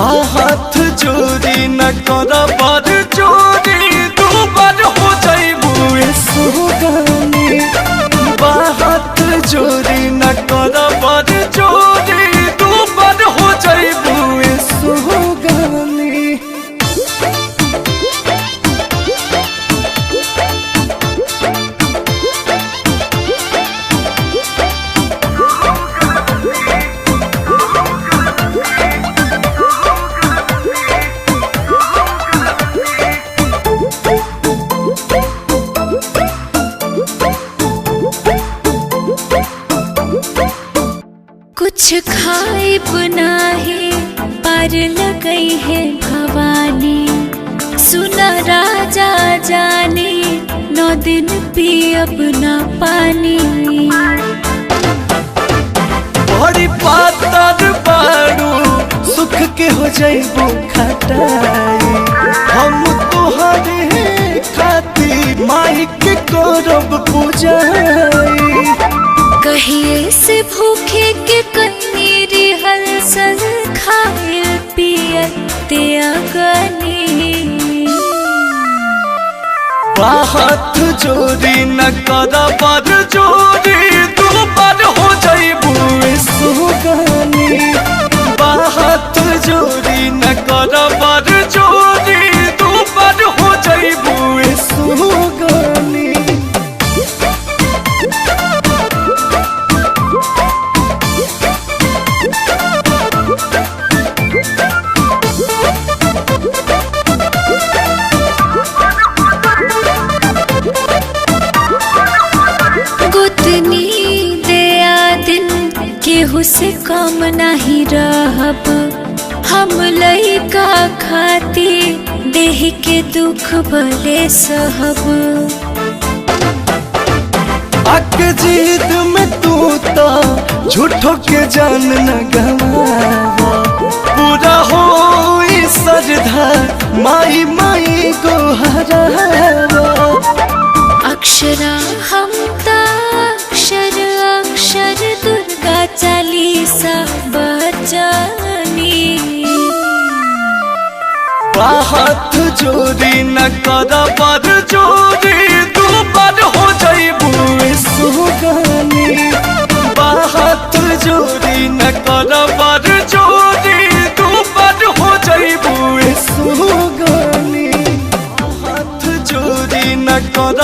हाथ जोड़ी न कर बर जोड़ी दू बार हो जाइबू सुगानी। हाथ जोड़ी न कर बर जोड़ी दू बार हो जाइबू सुगानी। कुछ खाए बनाहे पार लगई है भवानी। सुना राजा जाने 9 दिन पियब ना पानी। बड़ी पातर बारू सुख के हो जाइबू खटाई। हम तुहरे खातिर माई के करब पूजाई। कहिए से भूखे के कहीं रिहर्सल खाए पियल त्यागनी। हाथ जोड़ी न कर बर जोड़ी दू बार हो जाइबू सुगानी। हाथ जोड़ी न कर बर जोड़ी दू बार हो जाइबू सुगानी। गोतनी दया दिन केहू से कम नहीं रहब। हम लइका खाती देह के दुख भले सहब। आके जीत में तू तो झूठो के जान न गवावा। पूरा हो श्रद्धा माई माई को हरावा। अक्षरा हम अक्षर अक्षर दुर्गा चालीसा बचानी। हाथ जोड़ी न कर बर जोड़ी दू बार हो जाइबू सुगानी। हाथ जोड़ी न कर बर जोड़ी दू बार हो जाइबू सुगानी। हाथ जोड़ी न कर